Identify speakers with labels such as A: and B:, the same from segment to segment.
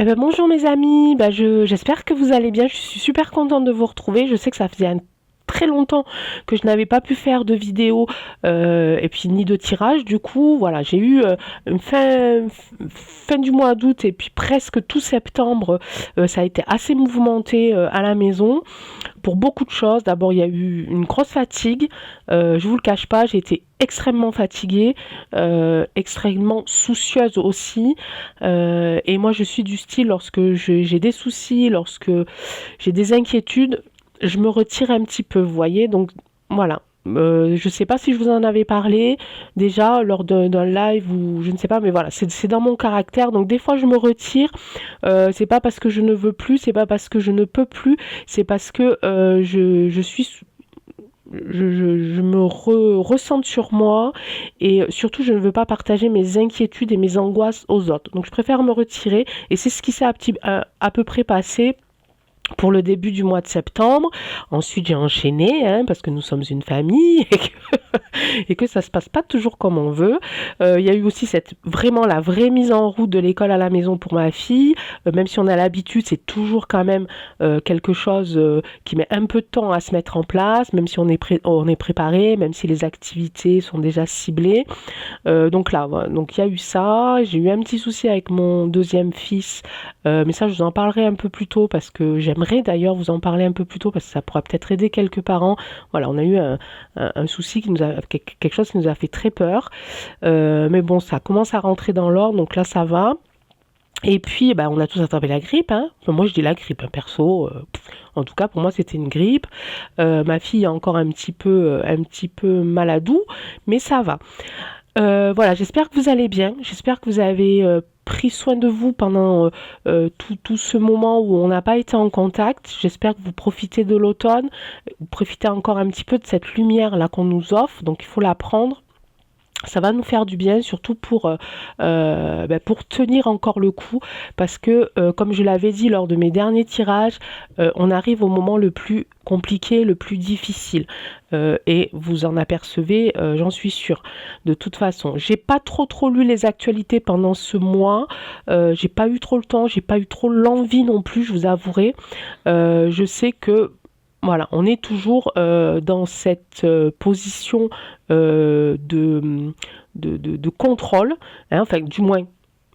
A: Eh ben, bonjour mes amis, j'espère que vous allez bien, je suis super contente de vous retrouver, je sais que ça faisait très longtemps que je n'avais pas pu faire de vidéo et puis ni de tirage, du coup voilà j'ai eu une fin du mois d'août et puis presque tout septembre, ça a été assez mouvementé à la maison pour beaucoup de choses. D'abord, il y a eu une grosse fatigue. Je vous le cache pas, j'ai été extrêmement fatiguée, extrêmement soucieuse aussi. Et moi, je suis du style, lorsque j'ai des soucis, lorsque j'ai des inquiétudes, je me retire un petit peu, vous voyez. Donc, voilà. Je ne sais pas si je vous en avais parlé déjà lors d'un live ou je ne sais pas, mais voilà, c'est dans mon caractère. Donc des fois je me retire. C'est pas parce que je ne veux plus, c'est pas parce que je ne peux plus, c'est parce que je suis je me ressente sur moi et surtout je ne veux pas partager mes inquiétudes et mes angoisses aux autres. Donc je préfère me retirer et c'est ce qui s'est à peu près passé pour le début du mois de septembre. Ensuite, j'ai enchaîné, parce que nous sommes une famille et que ça se passe pas toujours comme on veut. Il y a eu aussi vraiment la vraie mise en route de l'école à la maison pour ma fille. Même si on a l'habitude, c'est toujours quand même quelque chose qui met un peu de temps à se mettre en place, même si on est préparé, même si les activités sont déjà ciblées. Donc là, voilà. Donc il y a eu ça. J'ai eu un petit souci avec mon deuxième fils, mais ça je vous en parlerai un peu plus tôt parce que j'aimerais d'ailleurs vous en parler un peu plus tôt parce que ça pourra peut-être aider quelques parents. Voilà, on a eu un souci quelque chose qui nous a fait très peur, mais bon, ça commence à rentrer dans l'ordre, donc là ça va. Et puis, on a tous attrapé la grippe. Enfin, moi, je dis la grippe, perso. En tout cas, pour moi, c'était une grippe. Ma fille a encore un petit peu maladou, mais ça va. Voilà, j'espère que vous allez bien. J'espère que vous avez pris soin de vous pendant tout ce moment où on n'a pas été en contact. J'espère que vous profitez de l'automne. Vous profitez encore un petit peu de cette lumière là qu'on nous offre. Donc, il faut la prendre. Ça va nous faire du bien, surtout pour tenir encore le coup, parce que, comme je l'avais dit lors de mes derniers tirages, on arrive au moment le plus compliqué, le plus difficile, et vous en apercevez, j'en suis sûre. De toute façon, j'ai pas trop lu les actualités pendant ce mois, j'ai pas eu trop le temps, j'ai pas eu trop l'envie non plus, je vous avouerai. Je sais que voilà, on est toujours dans cette position de contrôle, enfin du moins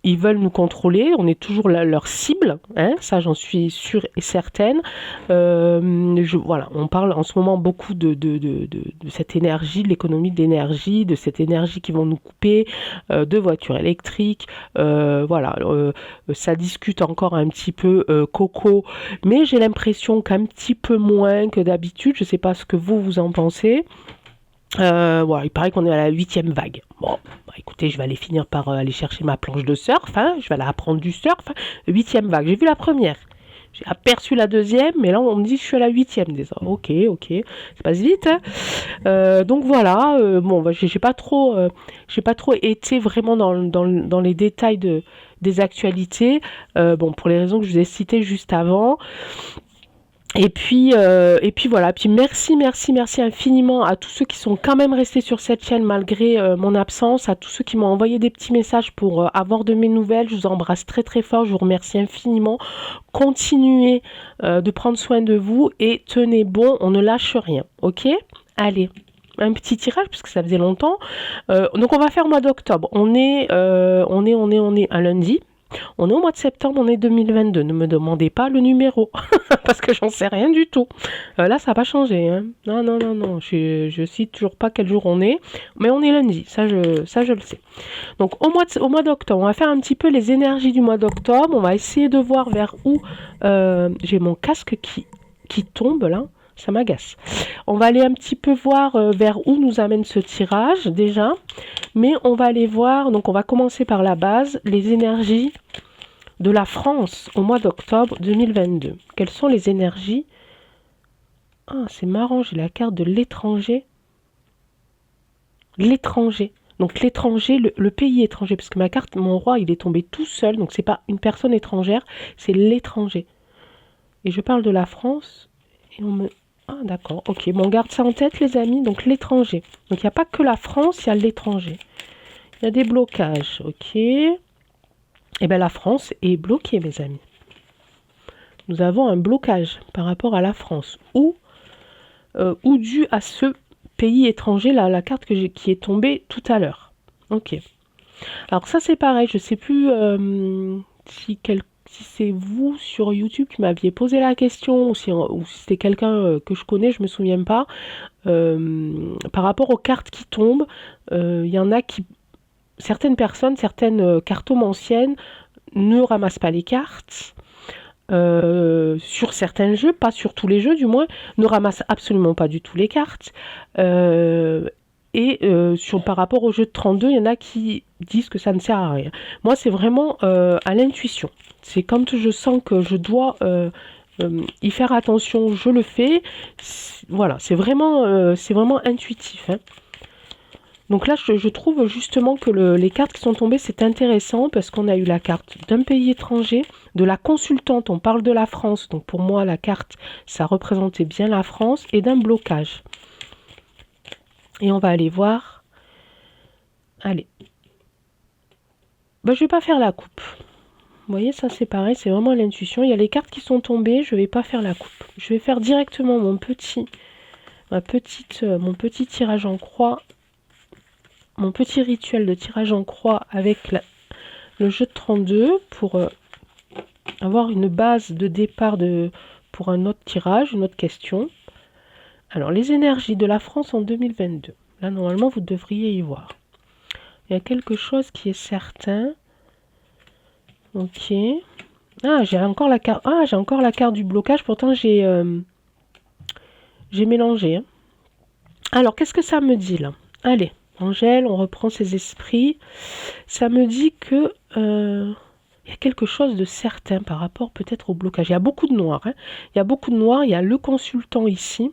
A: ils veulent nous contrôler, on est toujours leur cible, ça j'en suis sûre et certaine. Voilà, on parle en ce moment beaucoup de cette énergie, de l'économie de l'énergie, de cette énergie qui vont nous couper, de voitures électriques, voilà, ça discute encore un petit peu coco, mais j'ai l'impression qu'un petit peu moins que d'habitude, je ne sais pas ce que vous en pensez. Voilà, il paraît qu'on est à la 8e vague. Bon, écoutez, je vais aller finir par aller chercher ma planche de surf. Je vais aller apprendre du surf. 8e vague. J'ai vu la première. J'ai aperçu la deuxième, mais là on me dit que je suis à la 8e déjà. Ok, ça passe vite. Donc voilà. Bon, j'ai pas trop été vraiment dans les détails des actualités. Bon, pour les raisons que je vous ai citées juste avant. Et puis voilà. Puis merci infiniment à tous ceux qui sont quand même restés sur cette chaîne malgré mon absence, à tous ceux qui m'ont envoyé des petits messages pour avoir de mes nouvelles. Je vous embrasse très très fort. Je vous remercie infiniment. Continuez de prendre soin de vous et tenez bon. On ne lâche rien. Ok ? Allez. Un petit tirage puisque ça faisait longtemps. Donc on va faire mois d'octobre. On est un lundi. On est au mois de septembre, on est 2022. Ne me demandez pas le numéro, parce que j'en sais rien du tout. Là, ça n'a pas changé. Non. Je cite toujours pas quel jour on est, mais on est lundi. Ça, je le sais. Donc, au mois d'octobre, on va faire un petit peu les énergies du mois d'octobre. On va essayer de voir vers où... j'ai mon casque qui tombe, là. Ça m'agace. On va aller un petit peu voir vers où nous amène ce tirage, déjà. Mais on va aller voir, donc on va commencer par la base, les énergies de la France au mois d'octobre 2022. Quelles sont les énergies? Ah, c'est marrant, j'ai la carte de l'étranger. L'étranger. Donc l'étranger, le pays étranger, parce que mon roi, il est tombé tout seul, donc c'est pas une personne étrangère, c'est l'étranger. Et je parle de la France, et on me... Ah d'accord, ok, bon, on garde ça en tête les amis, donc l'étranger. Donc il n'y a pas que la France, il y a l'étranger. Il y a des blocages, ok. Eh bien, la France est bloquée, mes amis. Nous avons un blocage par rapport à la France. Ou dû à ce pays étranger, là, la carte qui est tombée tout à l'heure. Ok. Alors ça, c'est pareil. Je ne sais plus si c'est vous sur YouTube qui m'aviez posé la question ou si c'était quelqu'un que je connais, je me souviens pas. Par rapport aux cartes qui tombent, il y en a qui... Certaines personnes, certaines cartomanciennes ne ramassent pas les cartes. Sur certains jeux, pas sur tous les jeux du moins, ne ramassent absolument pas du tout les cartes. Par rapport au jeu de 32, il y en a qui disent que ça ne sert à rien. Moi, c'est vraiment à l'intuition. C'est quand je sens que je dois y faire attention, je le fais. Voilà, c'est vraiment intuitif. Hein. Donc là, je trouve justement que les cartes qui sont tombées, c'est intéressant parce qu'on a eu la carte d'un pays étranger, de la consultante, on parle de la France. Donc pour moi, la carte, ça représentait bien la France et d'un blocage. Et on va aller voir. Allez. Ben, je vais pas faire la coupe. Vous voyez, ça c'est pareil, c'est vraiment l'intuition. Il y a les cartes qui sont tombées, je vais pas faire la coupe. Je vais faire directement mon petit tirage en croix. Mon petit rituel de tirage en croix avec le jeu de 32 pour avoir une base de départ pour un autre tirage, une autre question. Alors, les énergies de la France en 2022. Là, normalement, vous devriez y voir. Il y a quelque chose qui est certain. Ok. Ah, j'ai encore la carte du blocage. Pourtant, j'ai mélangé. Hein. Alors, qu'est-ce que ça me dit, là? Allez, Angèle, on reprend ses esprits. Ça me dit que... il y a quelque chose de certain par rapport peut-être au blocage. Il y a beaucoup de noir. Hein. Il y a beaucoup de noir. Il y a le consultant ici.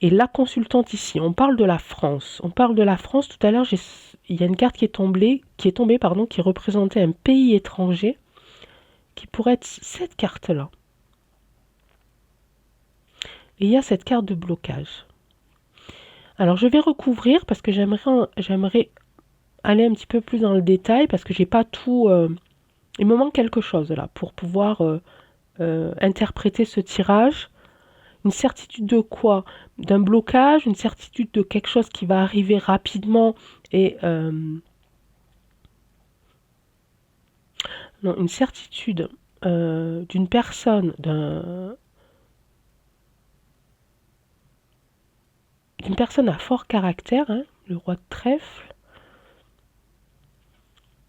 A: Et la consultante ici. On parle de la France. On parle de la France. Tout à l'heure, il y a une carte qui est tombée, qui représentait un pays étranger. Qui pourrait être cette carte-là. Et il y a cette carte de blocage. Alors, je vais recouvrir parce que j'aimerais aller un petit peu plus dans le détail parce que j'ai pas tout... il me manque quelque chose là pour pouvoir interpréter ce tirage. Une certitude de quoi? D'un blocage, une certitude de quelque chose qui va arriver rapidement et non, une certitude d'une personne, d'une personne à fort caractère, hein, le roi de trèfle.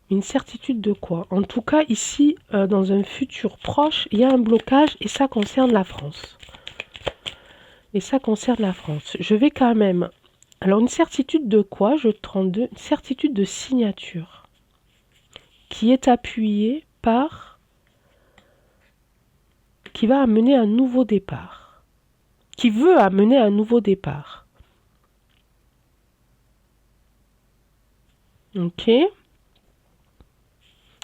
A: Une certitude de quoi? En tout cas, ici, dans un futur proche, il y a un blocage et ça concerne la France. Et ça concerne la France. Je vais quand même... Alors, une certitude de quoi? Jeu de 32. Une certitude de signature. Qui est appuyée par... Qui va amener un nouveau départ. Qui veut amener un nouveau départ. Ok. Mais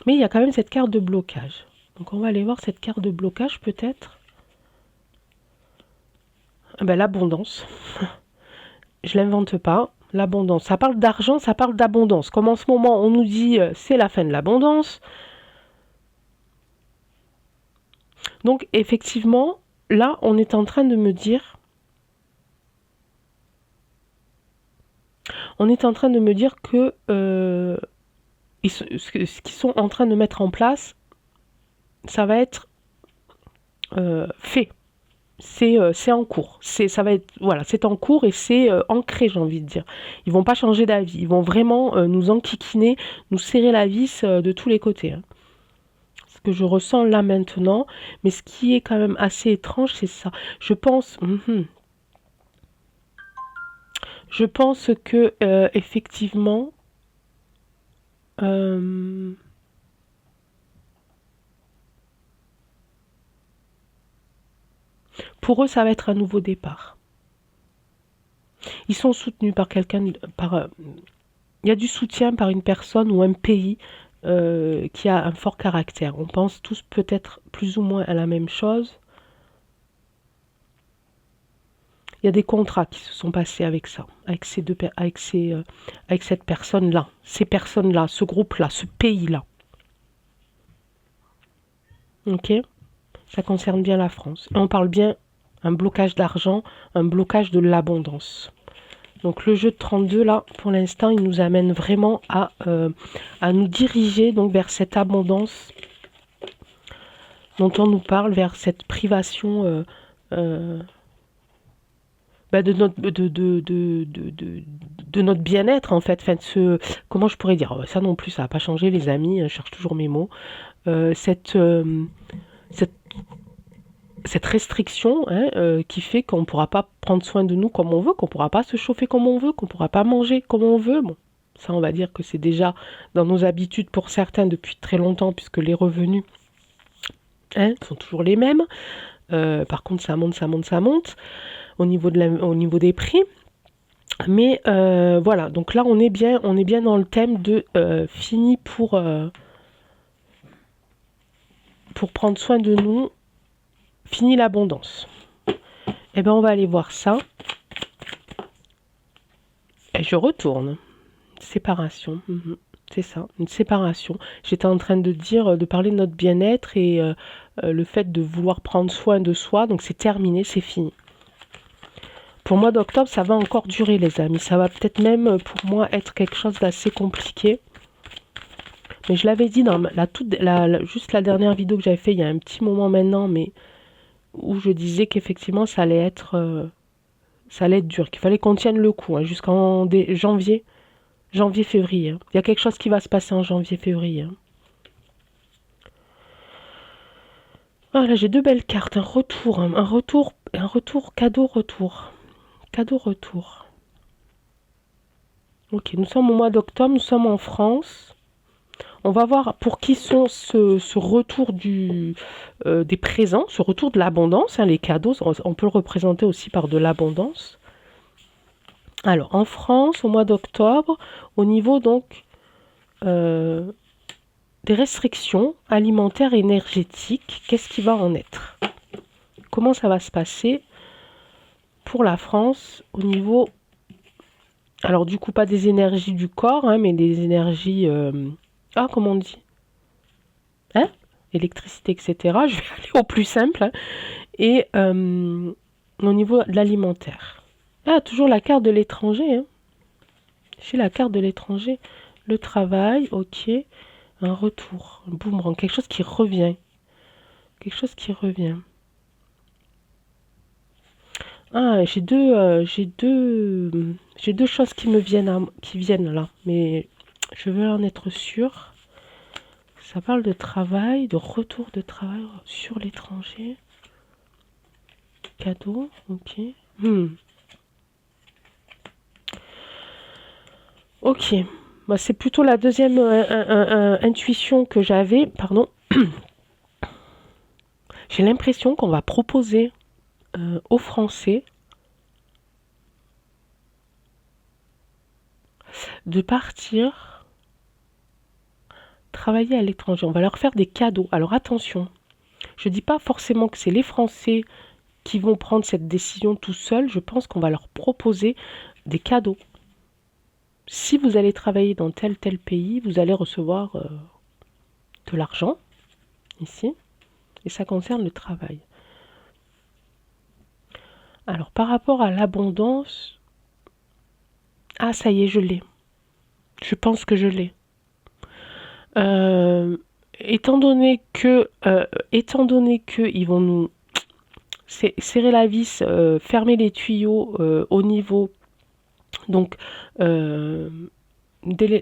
A: il y a quand même cette carte de blocage. Donc, on va aller voir cette carte de blocage, peut-être. Ah ben, l'abondance. Je l'invente pas. L'abondance. Ça parle d'argent, ça parle d'abondance. Comme en ce moment, on nous dit c'est la fin de l'abondance. Donc, effectivement, là, on est en train de me dire... On est en train de me dire que ce qu'ils sont en train de mettre en place, ça va être fait. C'est en cours. Ça va être, voilà, c'est en cours et c'est ancré, j'ai envie de dire. Ils vont pas changer d'avis. Ils vont vraiment nous enquiquiner, nous serrer la vis de tous les côtés. Hein. Ce que je ressens là maintenant. Mais ce qui est quand même assez étrange, c'est ça. Je pense que effectivement, pour eux, ça va être un nouveau départ. Ils sont soutenus par quelqu'un, il y a du soutien par une personne ou un pays qui a un fort caractère. On pense tous peut-être plus ou moins à la même chose. Il y a des contrats qui se sont passés avec ça, avec cette personne-là, ces personnes-là, ce groupe-là, ce pays-là. Ok? Ça concerne bien la France. Et on parle bien un blocage d'argent, un blocage de l'abondance. Donc le jeu de 32, là, pour l'instant, il nous amène vraiment à nous diriger donc, vers cette abondance dont on nous parle, vers cette privation de notre, de notre bien-être, en fait. Enfin, comment je pourrais dire? Ça non plus, ça n'a pas changé, les amis, je cherche toujours mes mots. Cette cette restriction hein, qui fait qu'on ne pourra pas prendre soin de nous comme on veut, qu'on ne pourra pas se chauffer comme on veut, qu'on ne pourra pas manger comme on veut. Bon, ça, on va dire que c'est déjà dans nos habitudes pour certains depuis très longtemps, puisque les revenus hein, sont toujours les mêmes. Par contre, ça monte, ça monte, ça monte au au niveau des prix. Mais voilà, donc là, on est bien dans le thème de fini pour prendre soin de nous, fini l'abondance. Eh bien, on va aller voir ça. Et je retourne. Séparation. C'est ça, une séparation. J'étais en train de dire, de parler de notre bien-être et le fait de vouloir prendre soin de soi. Donc c'est terminé, c'est fini. Pour le mois d'octobre, ça va encore durer, les amis. Ça va peut-être même, pour moi, être quelque chose d'assez compliqué. Mais je l'avais dit dans juste la dernière vidéo que j'avais fait il y a un petit moment maintenant, mais où je disais qu'effectivement, ça allait être dur, qu'il fallait qu'on tienne le coup hein, jusqu'en janvier-février. Il y a quelque chose qui va se passer en janvier-février. Voilà, j'ai deux belles cartes. Un retour, cadeau retour. Cadeau retour. Ok, nous sommes au mois d'octobre, nous sommes en France. On va voir pour qui sont ce retour des présents, ce retour de l'abondance. Hein, les cadeaux, on peut le représenter aussi par de l'abondance. Alors, en France, au mois d'octobre, au niveau donc des restrictions alimentaires et énergétiques, qu'est-ce qui va en être? Comment ça va se passer pour la France au niveau... Alors du coup, pas des énergies du corps, hein, mais des énergies... Ah, comment on dit? Hein? Électricité, etc. Je vais aller au plus simple. Hein. Et au niveau de l'alimentaire. Ah, toujours la carte de l'étranger. Hein. J'ai la carte de l'étranger. Le travail, ok. Un retour, un boomerang, quelque chose qui revient. Quelque chose qui revient. Ah, j'ai deux choses qui viennent là, mais je veux en être sûre. Ça parle de travail, de retour de travail sur l'étranger. Cadeau, ok. Ok, bah, c'est plutôt la deuxième intuition que j'avais, pardon. J'ai l'impression qu'on va proposer aux Français de partir travailler à l'étranger. On va leur faire des cadeaux. Alors attention, je ne dis pas forcément que c'est les Français qui vont prendre cette décision tout seuls. Je pense qu'on va leur proposer des cadeaux. Si vous allez travailler dans tel pays, vous allez recevoir de l'argent ici. Et ça concerne le travail. Alors par rapport à l'abondance, ah ça y est, je l'ai. Je pense que je l'ai. Étant donné que ils vont nous serrer la vis, fermer les tuyaux au niveau donc de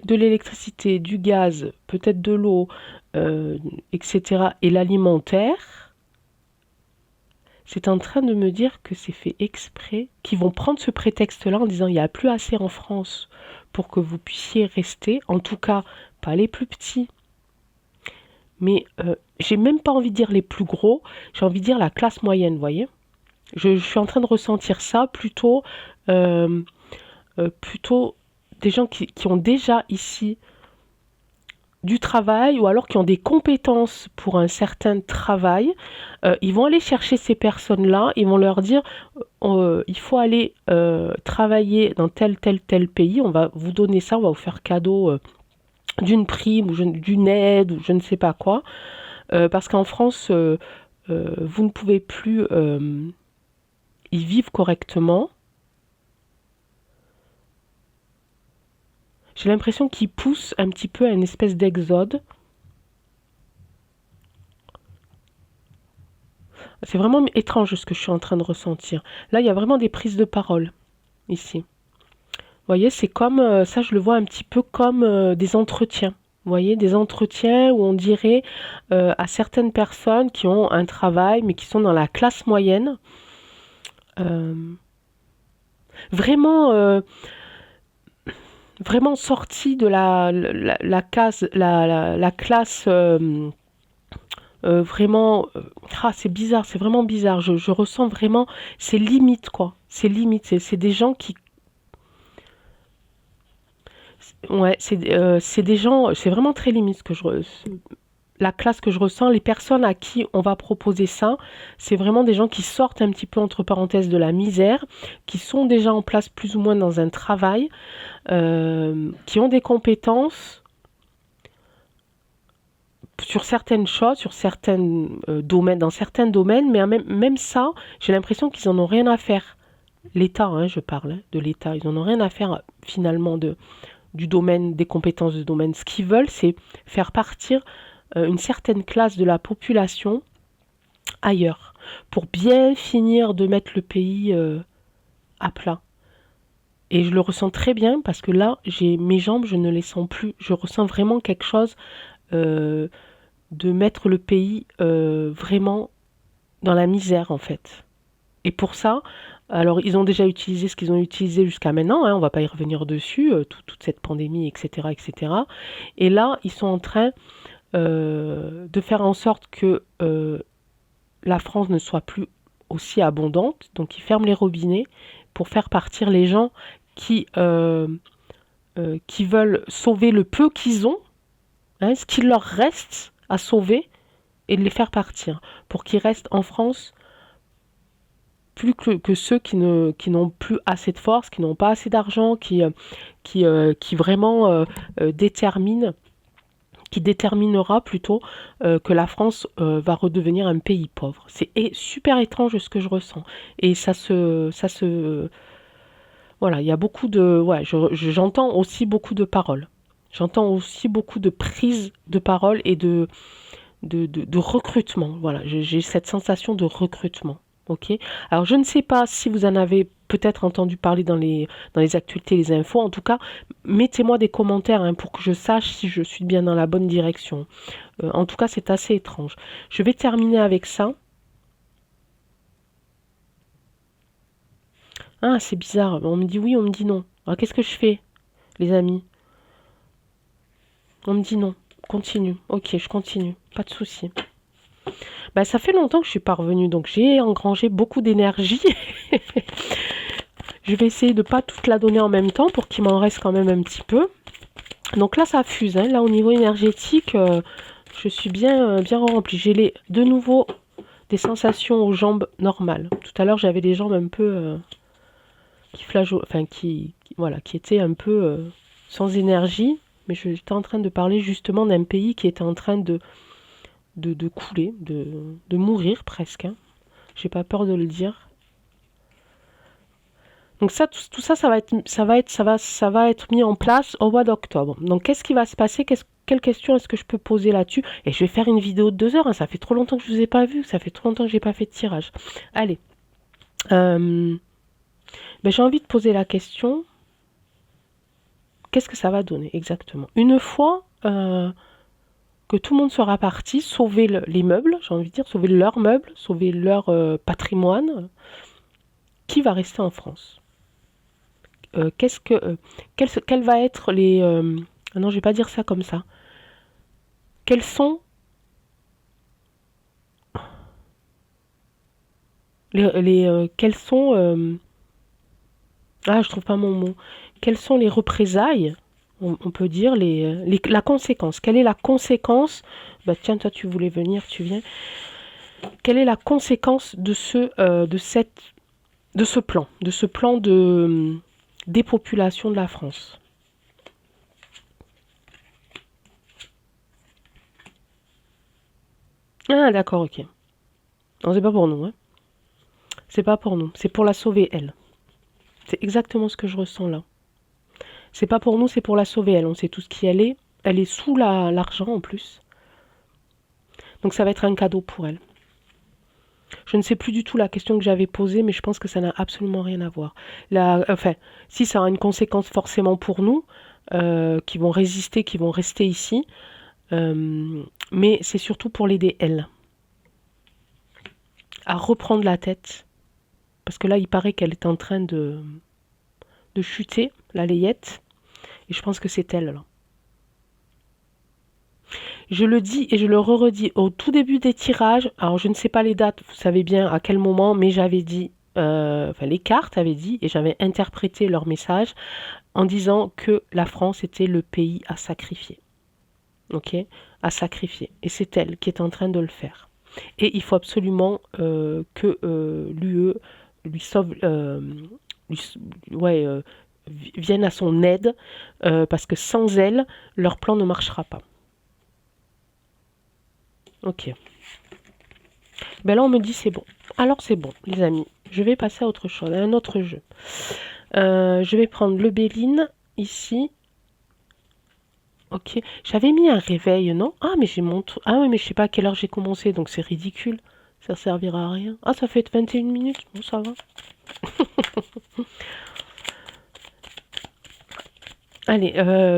A: l'électricité, du gaz, peut-être de l'eau, etc. et l'alimentaire, c'est en train de me dire que c'est fait exprès, qu'ils vont prendre ce prétexte-là en disant il n'y a plus assez en France pour que vous puissiez rester, en tout cas pas les plus petits, mais j'ai même pas envie de dire les plus gros, j'ai envie de dire la classe moyenne, vous voyez. Je suis en train de ressentir ça plutôt des gens qui ont déjà ici du travail ou alors qui ont des compétences pour un certain travail, ils vont aller chercher ces personnes-là, ils vont leur dire il faut aller travailler dans tel pays, on va vous donner ça, on va vous faire cadeau d'une prime ou d'une aide ou je ne sais pas quoi. parce qu'en France, vous ne pouvez plus y vivre correctement. J'ai l'impression qu'ils poussent un petit peu à une espèce d'exode. C'est vraiment étrange ce que je suis en train de ressentir. Là, il y a vraiment des prises de parole ici. Vous voyez, c'est comme, ça je le vois un petit peu comme des entretiens. Vous voyez, des entretiens où on dirait à certaines personnes qui ont un travail, mais qui sont dans la classe moyenne, euh, vraiment, vraiment sortis de la classe vraiment... c'est bizarre, c'est vraiment bizarre. Je ressens vraiment, c'est limite quoi. C'est limite, c'est des gens qui... Ouais, c'est des gens, c'est vraiment très limite ce que la classe que je ressens, les personnes à qui on va proposer ça, c'est vraiment des gens qui sortent un petit peu entre parenthèses de la misère, qui sont déjà en place plus ou moins dans un travail, qui ont des compétences sur certaines choses, sur certains domaines, dans certains domaines, mais même ça, j'ai l'impression qu'ils en ont rien à faire. L'État, hein, je parle de l'État, ils en ont rien à faire finalement du domaine, des compétences de domaine. Ce qu'ils veulent, c'est faire partir une certaine classe de la population ailleurs, pour bien finir de mettre le pays à plat. Et je le ressens très bien parce que là, j'ai mes jambes, je ne les sens plus. Je ressens vraiment quelque chose euh, de mettre le pays vraiment dans la misère en fait. Et pour ça, alors ils ont déjà utilisé ce qu'ils ont utilisé jusqu'à maintenant, hein, on ne va pas y revenir dessus, toute cette pandémie, etc., etc. Et là, ils sont en train de faire en sorte que la France ne soit plus aussi abondante, donc ils ferment les robinets pour faire partir les gens qui veulent sauver le peu qu'ils ont, hein, ce qu'il leur reste à sauver, et de les faire partir, pour qu'ils restent en France plus que ceux qui n'ont plus assez de force, qui n'ont pas assez d'argent, qui vraiment déterminent, qui déterminera plutôt que la France va redevenir un pays pauvre. C'est super étrange ce que je ressens. Et voilà, il y a beaucoup de, ouais, j'entends aussi beaucoup de paroles. J'entends aussi beaucoup de prises de parole et de recrutement. Voilà, j'ai cette sensation de recrutement. Ok. Alors je ne sais pas si vous en avez peut-être entendu parler dans les actualités, les infos. En tout cas, mettez-moi des commentaires hein, pour que je sache si je suis bien dans la bonne direction. En tout cas, c'est assez étrange. Je vais terminer avec ça. Ah, c'est bizarre. On me dit oui, on me dit non. Alors qu'est-ce que je fais, les amis? On me dit non. Continue. Ok, je continue. Pas de souci. Bah, ça fait longtemps que je suis pas revenue, donc j'ai engrangé beaucoup d'énergie. Je vais essayer de pas toute la donner en même temps pour qu'il m'en reste quand même un petit peu. Donc là, ça fuse. Hein. Là, au niveau énergétique, je suis bien remplie. J'ai de nouveau des sensations aux jambes normales. Tout à l'heure, j'avais les jambes un peu enfin voilà, qui étaient un peu sans énergie. Mais j'étais en train de parler justement d'un pays qui était en train de couler, de mourir presque. Hein. J'ai pas peur de le dire. Donc ça, tout ça, ça va être mis en place au mois d'octobre. Donc qu'est-ce qui va se passer? Quelle question est-ce que je peux poser là-dessus? Et je vais faire une vidéo de 2 heures. Hein, ça fait trop longtemps que je vous ai pas vu. Ça fait trop longtemps que j'ai pas fait de tirage. Allez. J'ai envie de poser la question. Qu'est-ce que ça va donner exactement? Une fois que tout le monde sera parti, sauver les meubles, j'ai envie de dire, sauver leurs meubles, sauver leur patrimoine, qui va rester en France? Qu'est-ce que, quelles va être les... ah non, je vais pas dire ça comme ça. Quels sont quels sont... ah, je trouve pas mon mot. Quelles sont les représailles, on peut dire, la conséquence. Quelle est la conséquence? Bah tiens, toi tu voulais venir, tu viens. Quelle est la conséquence de de ce plan de dépopulation de la France? Ah, d'accord, ok. Non, c'est pas pour nous, hein. C'est pas pour nous. C'est pour la sauver, elle. C'est exactement ce que je ressens là. C'est pas pour nous, c'est pour la sauver, elle. On sait tout ce qui elle est. Elle est sous l'argent en plus. Donc ça va être un cadeau pour elle. Je ne sais plus du tout la question que j'avais posée, mais je pense que ça n'a absolument rien à voir. Enfin, si ça a une conséquence forcément pour nous, qui vont résister, qui vont rester ici, mais c'est surtout pour l'aider elle à reprendre la tête, parce que là, il paraît qu'elle est en train de chuter, la layette, et je pense que c'est elle là. Je le dis et je le redis au tout début des tirages. Alors, je ne sais pas les dates, vous savez bien à quel moment, mais j'avais dit, enfin, les cartes avaient dit, et j'avais interprété leur message en disant que la France était le pays à sacrifier. Ok, à sacrifier. Et c'est elle qui est en train de le faire. Et il faut absolument que l'UE lui sauve, lui- ouais, vienne à son aide, parce que sans elle, leur plan ne marchera pas. Ok. Ben là, on me dit c'est bon. Alors c'est bon, les amis. Je vais passer à autre chose, à un autre jeu. Je vais prendre le Béline ici. Ok. J'avais mis un réveil, non? Ah, mais j'ai mon... Ah oui, mais je sais pas à quelle heure j'ai commencé, donc c'est ridicule. Ça servira à rien. Ah, ça fait 21 minutes. Bon, ça va. Allez,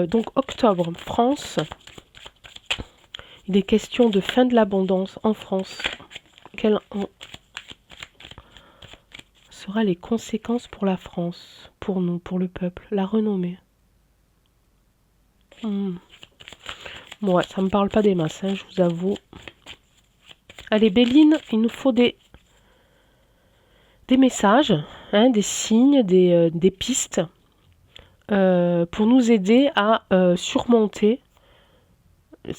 A: donc octobre, France. Il est question de fin de l'abondance en France. Quelles sera les conséquences pour la France, pour nous, pour le peuple, la renommée? Ouais, ça me parle pas des masses, hein, je vous avoue. Allez, Béline, il nous faut des messages, hein, des signes, des pistes pour nous aider à surmonter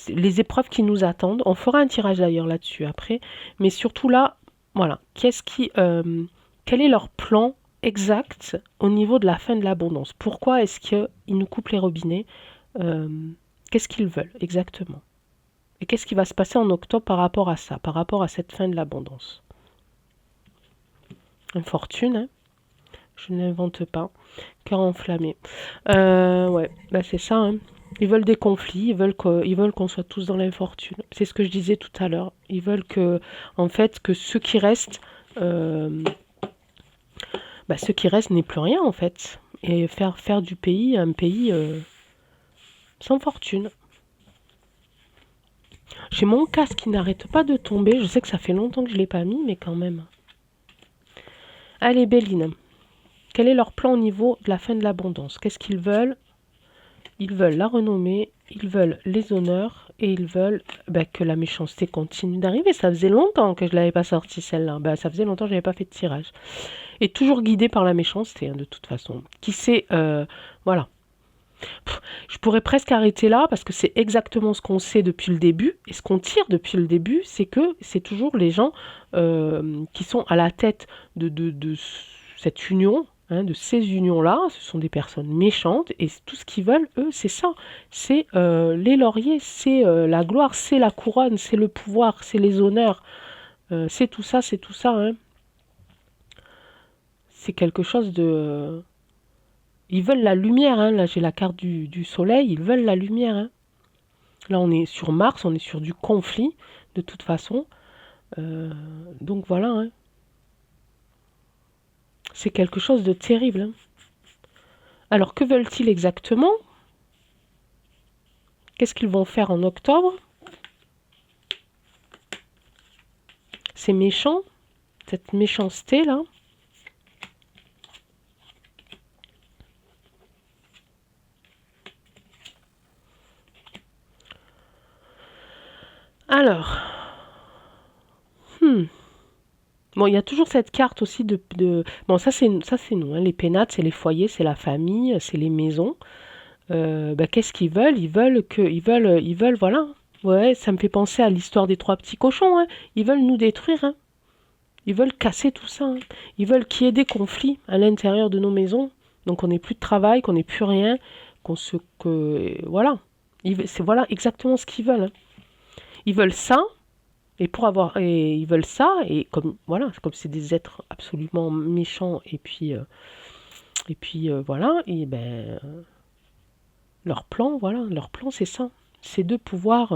A: les épreuves qui nous attendent. On fera un tirage d'ailleurs là-dessus après, mais surtout là, voilà, quel est leur plan exact au niveau de la fin de l'abondance? Pourquoi est-ce qu'ils nous coupent les robinets? Euh, Qu'est-ce qu'ils veulent exactement? Et qu'est-ce qui va se passer en octobre par rapport à ça, par rapport à cette fin de l'abondance? Infortune, hein, je n'invente pas. Cœur enflammé. Ouais, bah c'est ça, hein. Ils veulent des conflits, ils veulent qu'on soit tous dans l'infortune. C'est ce que je disais tout à l'heure. Ils veulent que, en fait, que ceux qui restent, euh, ceux qui restent n'aient plus rien, en fait. Et faire du pays un pays sans fortune. J'ai mon casque qui n'arrête pas de tomber. Je sais que ça fait longtemps que je ne l'ai pas mis, mais quand même. Allez, Béline. Quel est leur plan au niveau de la fin de l'abondance? Qu'est-ce qu'ils veulent? Ils veulent la renommée, ils veulent les honneurs et ils veulent que la méchanceté continue d'arriver. Ça faisait longtemps que je ne l'avais pas sortie celle-là. Ça faisait longtemps que je n'avais pas fait de tirage. Et toujours guidée par la méchanceté, hein, de toute façon. Qui sait, voilà. Je pourrais presque arrêter là parce que c'est exactement ce qu'on sait depuis le début. Et ce qu'on tire depuis le début, c'est que c'est toujours les gens qui sont à la tête de cette union, hein, de ces unions-là. Ce sont des personnes méchantes et tout ce qu'ils veulent, eux, c'est ça. C'est les lauriers, c'est la gloire, c'est la couronne, c'est le pouvoir, c'est les honneurs. C'est tout ça, c'est tout ça. Hein. C'est quelque chose de... Ils veulent la lumière, hein. Là j'ai la carte du soleil, ils veulent la lumière. Hein. Là on est sur Mars, on est sur du conflit, de toute façon. Donc voilà. Hein. C'est quelque chose de terrible. Hein. Alors que veulent-ils exactement? Qu'est-ce qu'ils vont faire en octobre? C'est méchant, cette méchanceté-là. Alors, bon, il y a toujours cette carte aussi bon, ça c'est nous, hein. Les pénates, c'est les foyers, c'est la famille, c'est les maisons. Qu'est-ce qu'ils veulent? Ils veulent, voilà. Ouais, ça me fait penser à l'histoire des trois petits cochons. Hein. Ils veulent nous détruire. Hein. Ils veulent casser tout ça. Hein. Ils veulent qu'il y ait des conflits à l'intérieur de nos maisons. Donc on n'ait plus de travail, qu'on n'ait plus rien, voilà. C'est voilà exactement ce qu'ils veulent. Hein. Ils veulent ça. et ils veulent ça, et comme voilà, comme c'est des êtres absolument méchants, voilà, et ben leur plan c'est ça, c'est de pouvoir.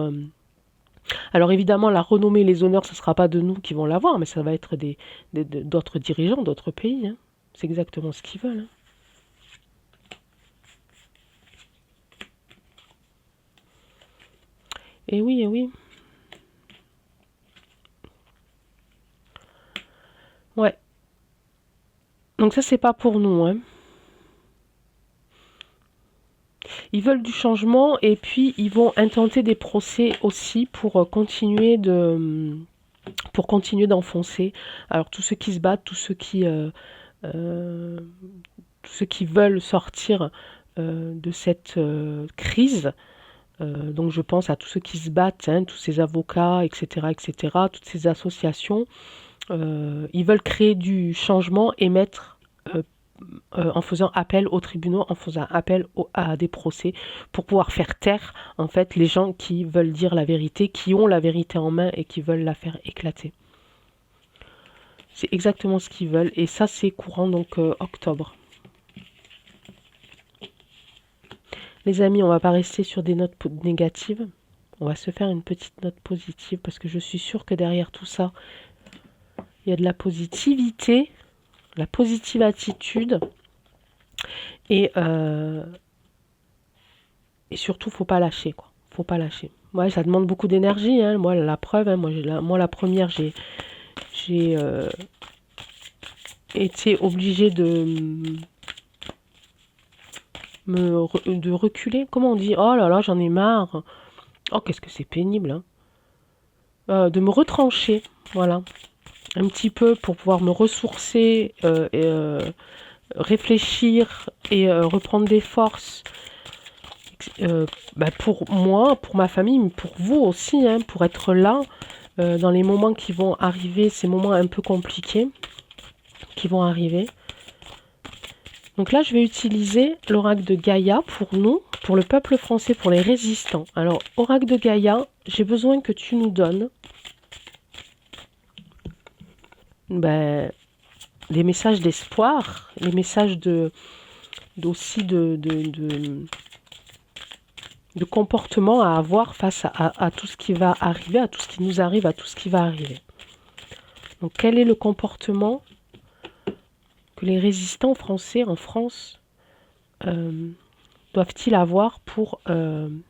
A: Alors évidemment, la renommée, les honneurs, ce ne sera pas de nous qui vont l'avoir, mais ça va être d'autres dirigeants, d'autres pays, hein. C'est exactement ce qu'ils veulent, hein. Et oui, et oui. Ouais. Donc ça, c'est pas pour nous, hein. Ils veulent du changement et puis ils vont intenter des procès aussi pour continuer d'enfoncer. Alors tous ceux qui se battent, euh, tous ceux qui veulent sortir de cette crise. Donc je pense à tous ceux qui se battent, hein, tous ces avocats, etc., toutes ces associations. Ils veulent créer du changement et mettre en faisant appel aux tribunaux, en faisant appel à des procès, pour pouvoir faire taire en fait les gens qui veulent dire la vérité, qui ont la vérité en main et qui veulent la faire éclater. C'est exactement ce qu'ils veulent et ça c'est courant donc octobre. Les amis, on va pas rester sur des notes négatives. On va se faire une petite note positive parce que je suis sûre que derrière tout ça, il y a de la positivité, la positive attitude et, euh, et surtout, faut pas lâcher, quoi. Faut pas lâcher. Ouais, ça demande beaucoup d'énergie, hein. Moi, la preuve, hein, moi, la première, j'ai été obligée de reculer. Comment on dit? Oh là là, j'en ai marre. Oh, qu'est-ce que c'est pénible, hein. De me retrancher, voilà, un petit peu pour pouvoir me ressourcer, réfléchir et reprendre des forces. Pour moi, pour ma famille, mais pour vous aussi, hein, pour être là dans les moments qui vont arriver, ces moments un peu compliqués qui vont arriver. Donc là, je vais utiliser l'oracle de Gaïa pour nous, pour le peuple français, pour les résistants. Alors, oracle de Gaïa, j'ai besoin que tu nous donnes des messages d'espoir, les messages aussi de comportement à avoir face à tout ce qui va arriver, à tout ce qui nous arrive, à tout ce qui va arriver. Donc quel est le comportement que les résistants français en France doivent-ils avoir pour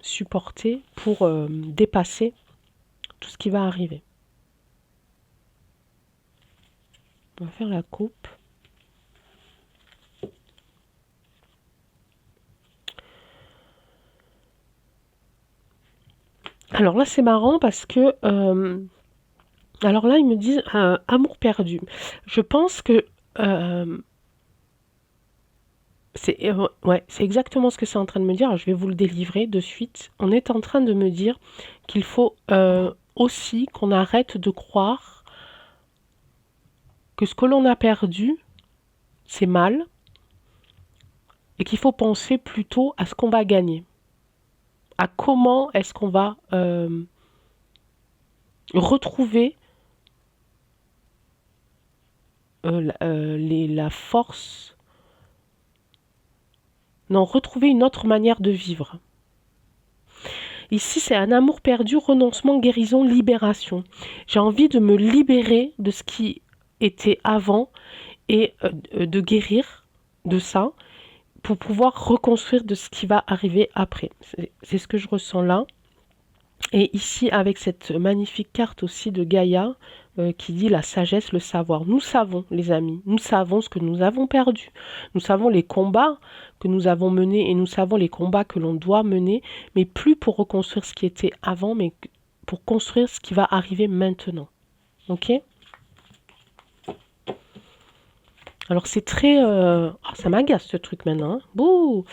A: supporter, pour dépasser tout ce qui va arriver? On va faire la coupe. Alors là, c'est marrant parce que alors là, ils me disent amour perdu. Je pense que c'est exactement ce que c'est en train de me dire. Alors, je vais vous le délivrer de suite. On est en train de me dire qu'il faut aussi qu'on arrête de croire que ce que l'on a perdu, c'est mal, et qu'il faut penser plutôt à ce qu'on va gagner, à comment est-ce qu'on va retrouver la force, non, retrouver une autre manière de vivre. Ici, c'est un amour perdu, renoncement, guérison, libération. J'ai envie de me libérer de ce qui était avant et de guérir de ça pour pouvoir reconstruire de ce qui va arriver après. C'est ce que je ressens là. Et ici, avec cette magnifique carte aussi de Gaïa, qui dit la sagesse, le savoir. Nous savons, les amis, nous savons ce que nous avons perdu. Nous savons les combats que nous avons menés et nous savons les combats que l'on doit mener, mais plus pour reconstruire ce qui était avant, mais pour construire ce qui va arriver maintenant. Ok? Alors c'est très... ça m'agace ce truc maintenant, hein. Bouh.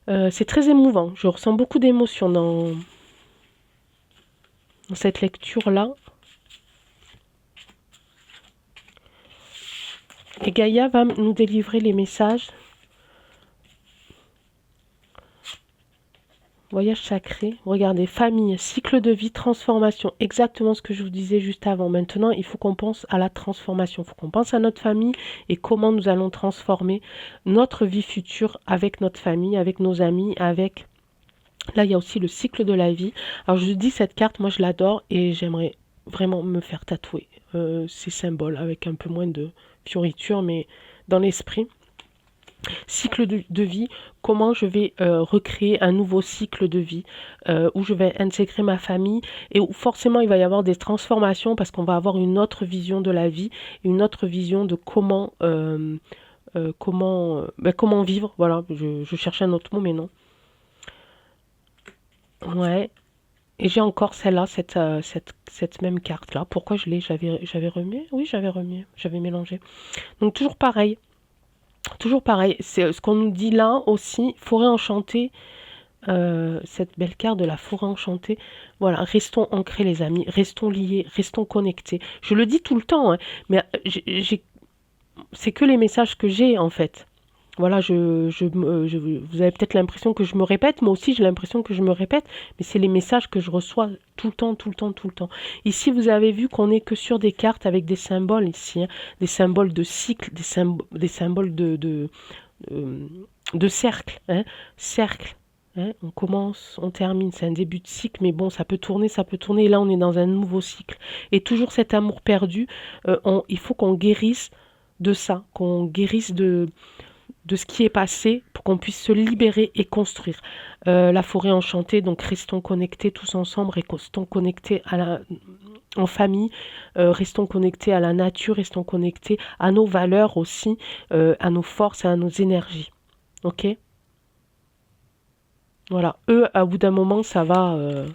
A: C'est très émouvant. Je ressens beaucoup d'émotions dans cette lecture-là. Et Gaïa va nous délivrer les messages. Voyage sacré. Regardez, famille, cycle de vie, transformation. Exactement ce que je vous disais juste avant. Maintenant, il faut qu'on pense à la transformation. Il faut qu'on pense à notre famille et comment nous allons transformer notre vie future avec notre famille, avec nos amis, avec... Là, il y a aussi le cycle de la vie. Alors, je vous dis, cette carte, moi, je l'adore et j'aimerais vraiment me faire tatouer ces symboles avec un peu moins de fioritures, mais dans l'esprit. Cycle de vie, comment je vais recréer un nouveau cycle de vie où je vais intégrer ma famille et où forcément il va y avoir des transformations parce qu'on va avoir une autre vision de la vie, une autre vision de comment vivre. Voilà, je cherchais un autre mot mais non. Ouais. Et j'ai encore celle-là, cette même carte-là. Pourquoi je l'ai? J'avais remué? Oui, j'avais remué. J'avais mélangé. Donc toujours pareil. Toujours pareil. C'est ce qu'on nous dit là aussi. Forêt enchantée. Cette belle carte de la forêt enchantée. Voilà, restons ancrés les amis. Restons liés. Restons connectés. Je le dis tout le temps, hein, mais c'est que les messages que j'ai en fait. Voilà, vous avez peut-être l'impression que je me répète, moi aussi j'ai l'impression que je me répète, mais c'est les messages que je reçois tout le temps, tout le temps, tout le temps. Ici, vous avez vu qu'on n'est que sur des cartes avec des symboles ici, hein, des symboles de cycle, des symboles de cercle, hein, cercle. Hein, on commence, on termine, c'est un début de cycle, mais bon, ça peut tourner, et là on est dans un nouveau cycle. Et toujours cet amour perdu, il faut qu'on guérisse de ça, qu'on guérisse de ce qui est passé pour qu'on puisse se libérer et construire. La forêt enchantée, donc restons connectés tous ensemble, restons connectés en famille, restons connectés à la nature, restons connectés à nos valeurs aussi, à nos forces et à nos énergies. Ok? Voilà. Eux, à bout d'un moment, ça va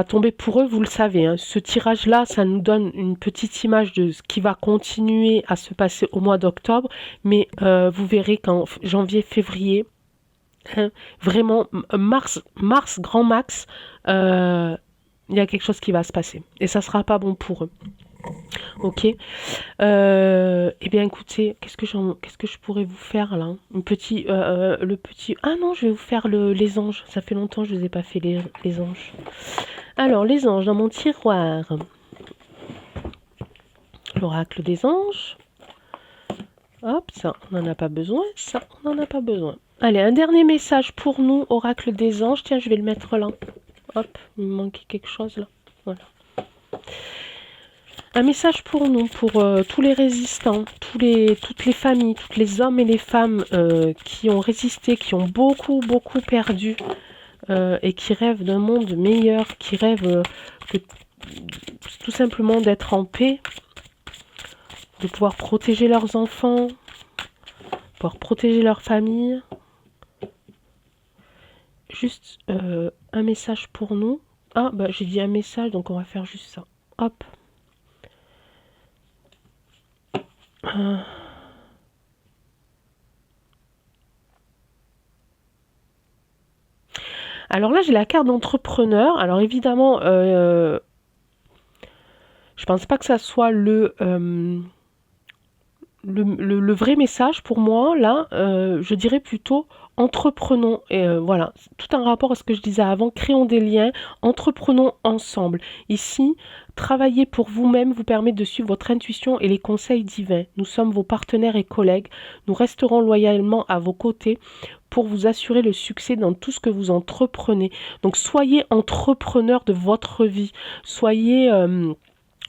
A: tomber pour eux, vous le savez. Hein. Ce tirage-là, ça nous donne une petite image de ce qui va continuer à se passer au mois d'octobre. Mais vous verrez qu'en janvier, février, hein, vraiment, mars, grand max, il y a quelque chose qui va se passer. Et ça ne sera pas bon pour eux. Ok. Eh bien, écoutez, qu'est-ce que je pourrais vous faire là? Le petit. Ah non, je vais vous faire les anges. Ça fait longtemps que je ne vous ai pas fait les anges. Alors, les anges dans mon tiroir. L'oracle des anges. Hop, ça, on n'en a pas besoin. Ça, on n'en a pas besoin. Allez, un dernier message pour nous, oracle des anges. Tiens, je vais le mettre là. Hop, il me manquait quelque chose là. Voilà. Un message pour nous, pour tous les résistants, toutes les familles, tous les hommes et les femmes qui ont résisté, qui ont beaucoup, beaucoup perdu et qui rêvent d'un monde meilleur, qui rêvent tout simplement d'être en paix, de pouvoir protéger leurs enfants, pouvoir protéger leur famille. Juste un message pour nous. Ah, bah j'ai dit un message, donc on va faire juste ça. Hop. Alors là, j'ai la carte d'entrepreneur. Alors évidemment, je pense pas que ça soit le vrai message pour moi. Là, je dirais plutôt entreprenons. Et voilà, tout un rapport à ce que je disais avant. Créons des liens, entreprenons ensemble. Ici, travailler pour vous-même vous permet de suivre votre intuition et les conseils divins. Nous sommes vos partenaires et collègues. Nous resterons loyalement à vos côtés pour vous assurer le succès dans tout ce que vous entreprenez. Donc soyez entrepreneur de votre vie. Soyez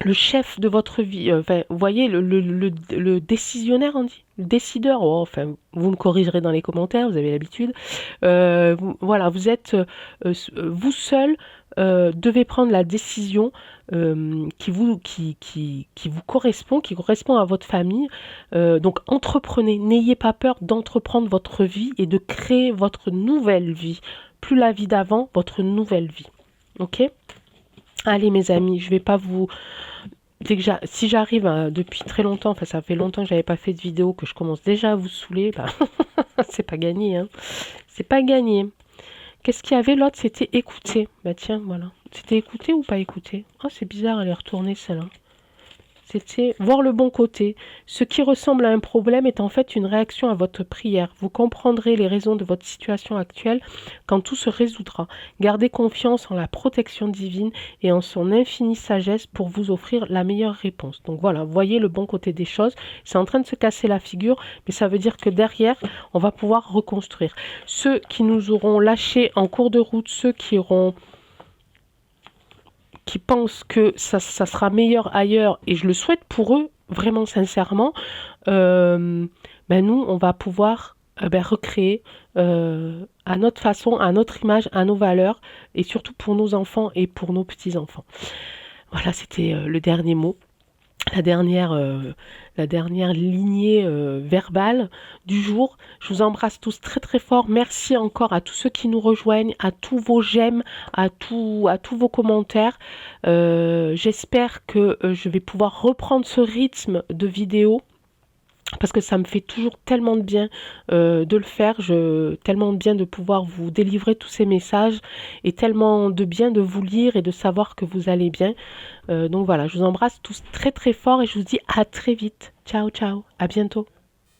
A: le chef de votre vie. Enfin, vous voyez, le décisionnaire, on dit, le décideur. Oh, enfin, vous me corrigerez dans les commentaires, vous avez l'habitude. Voilà, vous êtes vous seul. Devez prendre la décision qui vous correspond, qui correspond à votre famille. Donc entreprenez, n'ayez pas peur d'entreprendre votre vie et de créer votre nouvelle vie. Plus la vie d'avant, votre nouvelle vie. Ok? Allez mes amis, je vais pas vous... Si j'arrive depuis très longtemps, enfin ça fait longtemps que j'avais pas fait de vidéo, que je commence déjà à vous saouler, bah, c'est pas gagné, hein. C'est pas gagné. Qu'est-ce qu'il y avait l'autre? C'était écouter. Bah tiens, voilà. C'était écouter ou pas écouter? Oh, c'est bizarre, elle est retournée celle-là. C'était voir le bon côté. Ce qui ressemble à un problème est en fait une réaction à votre prière. Vous comprendrez les raisons de votre situation actuelle quand tout se résoudra. Gardez confiance en la protection divine et en son infinie sagesse pour vous offrir la meilleure réponse. Donc voilà, voyez le bon côté des choses. C'est en train de se casser la figure, mais ça veut dire que derrière, on va pouvoir reconstruire. Ceux qui nous auront lâchés en cours de route, ceux qui pensent que ça sera meilleur ailleurs, et je le souhaite pour eux, vraiment sincèrement, nous, on va pouvoir recréer à notre façon, à notre image, à nos valeurs, et surtout pour nos enfants et pour nos petits-enfants. Voilà, c'était le dernier mot. La dernière lignée verbale du jour. Je vous embrasse tous très très fort. Merci encore à tous ceux qui nous rejoignent, à tous vos j'aime, à tous vos commentaires. J'espère que je vais pouvoir reprendre ce rythme de vidéo, parce que ça me fait toujours tellement de bien de le faire, tellement de bien de pouvoir vous délivrer tous ces messages, et tellement de bien de vous lire et de savoir que vous allez bien. Donc voilà, je vous embrasse tous très très fort et je vous dis à très vite. Ciao ciao, à bientôt.